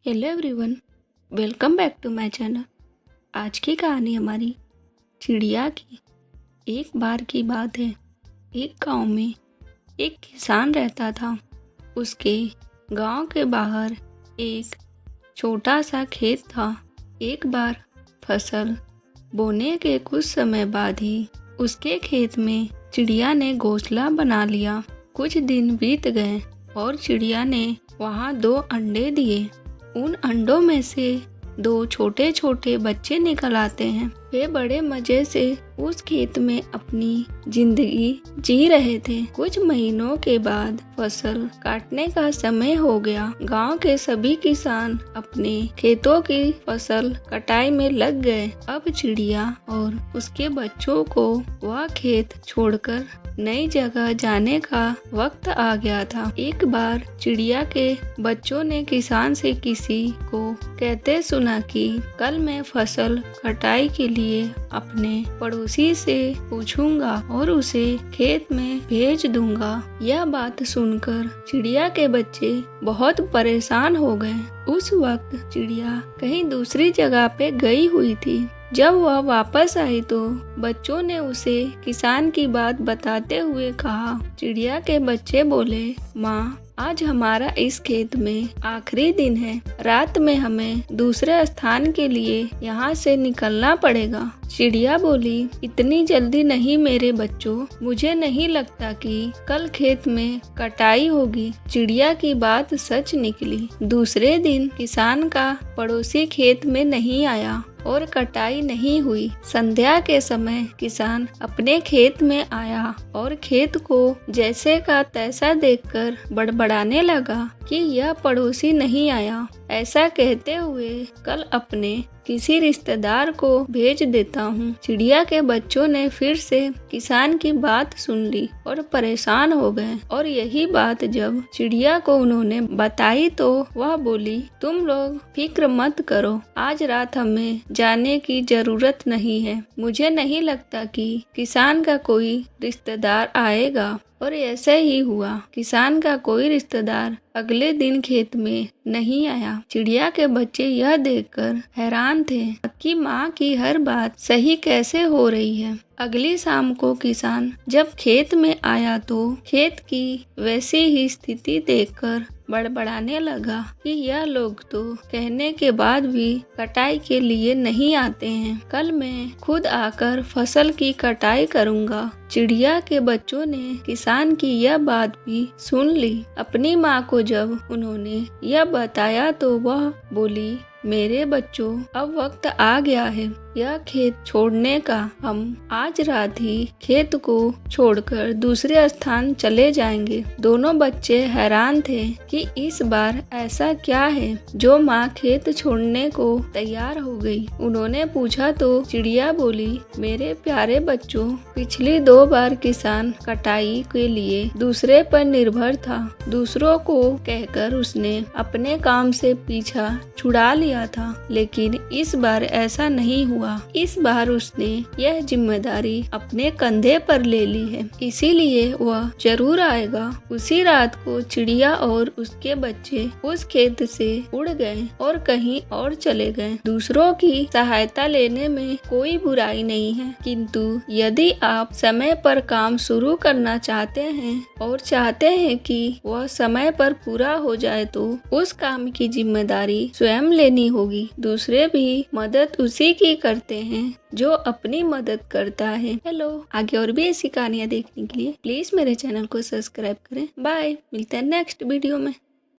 Hello everyone, welcome back to my channel. आज की कहानी हमारी चिड़िया की। एक बार की बात है, एक गांव में एक किसान रहता था। उसके गांव के बाहर एक छोटा सा खेत था। एक बार फसल बोने के कुछ समय बाद ही उसके खेत में चिड़िया ने घोंसला बना लिया। कुछ दिन बीत गए और चिड़िया ने वहाँ 2 अंडे दिए। उन अंडों में से 2 छोटे छोटे बच्चे निकल आते हैं। वे बड़े मजे से उस खेत में अपनी जिंदगी जी रहे थे। कुछ महीनों के बाद फसल काटने का समय हो गया। गांव के सभी किसान अपने खेतों की फसल कटाई में लग गए। अब चिड़िया और उसके बच्चों को वह खेत छोड़कर नई जगह जाने का वक्त आ गया था। एक बार चिड़िया के बच्चों ने किसान से किसी को कहते सुना कि कल मैं फसल कटाई के लिए अपने पड़ोसी से पूछूंगा और उसे खेत में भेज दूंगा। यह बात सुनकर चिड़िया के बच्चे बहुत परेशान हो गए। उस वक्त चिड़िया कहीं दूसरी जगह पे गई हुई थी। जब वह वापस आई तो बच्चों ने उसे किसान की बात बताते हुए कहा। चिड़िया के बच्चे बोले, माँ, आज हमारा इस खेत में आखिरी दिन है। रात में हमें दूसरे स्थान के लिए यहाँ से निकलना पड़ेगा। चिड़िया बोली, इतनी जल्दी नहीं मेरे बच्चों, मुझे नहीं लगता कि कल खेत में कटाई होगी। चिड़िया की बात सच निकली। दूसरे दिन किसान का पड़ोसी खेत में नहीं आया और कटाई नहीं हुई। संध्या के समय किसान अपने खेत में आया और खेत को जैसे का तैसा देखकर बड़बड़ाने लगा कि यह पड़ोसी नहीं आया। ऐसा कहते हुए कल अपने किसी रिश्तेदार को भेज देता हूँ। चिड़िया के बच्चों ने फिर से किसान की बात सुन ली और परेशान हो गए। और यही बात जब चिड़िया को उन्होंने बताई तो वह बोली, तुम लोग फिक्र मत करो, आज रात हमें जाने की जरूरत नहीं है। मुझे नहीं लगता कि किसान का कोई रिश्तेदार आएगा। और ऐसा ही हुआ। किसान का कोई रिश्तेदार अगले दिन खेत में नहीं आया। चिड़िया के बच्चे यह देखकर हैरान थे कि माँ की हर बात सही कैसे हो रही है। अगली शाम को किसान जब खेत में आया तो खेत की वैसी ही स्थिति देखकर बड़बड़ाने लगा कि यह लोग तो कहने के बाद भी कटाई के लिए नहीं आते हैं। कल मैं खुद आकर फसल की कटाई करूंगा। चिड़िया के बच्चों ने किसान की यह बात भी सुन ली। अपनी माँ को जब उन्होंने यह बताया तो वह बोली, मेरे बच्चों, अब वक्त आ गया है यह खेत छोड़ने का। हम आज रात ही खेत को छोड़कर दूसरे स्थान चले जाएंगे। दोनों बच्चे हैरान थे कि इस बार ऐसा क्या है जो माँ खेत छोड़ने को तैयार हो गई। उन्होंने पूछा तो चिड़िया बोली, मेरे प्यारे बच्चों, पिछली 2 बार किसान कटाई के लिए दूसरे पर निर्भर था। दूसरों को कहकर उसने अपने काम से पीछा छुड़ा लिया था, लेकिन इस बार ऐसा नहीं हुआ। इस बार उसने यह जिम्मेदारी अपने कंधे पर ले ली है, इसीलिए वह जरूर आएगा। उसी रात को चिड़िया और उसके बच्चे उस खेत से उड़ गए और कहीं और चले गए। दूसरों की सहायता लेने में कोई बुराई नहीं है, किंतु यदि आप समय पर काम शुरू करना चाहते हैं और चाहते हैं कि वह समय पर पूरा हो जाए तो उस काम की जिम्मेदारी स्वयं लेनी होगी। दूसरे भी मदद उसी की करते हैं जो अपनी मदद करता है। हेलो, आगे और भी ऐसी कहानियाँ देखने के लिए प्लीज मेरे चैनल को सब्सक्राइब करें। बाय, मिलते हैं नेक्स्ट वीडियो में।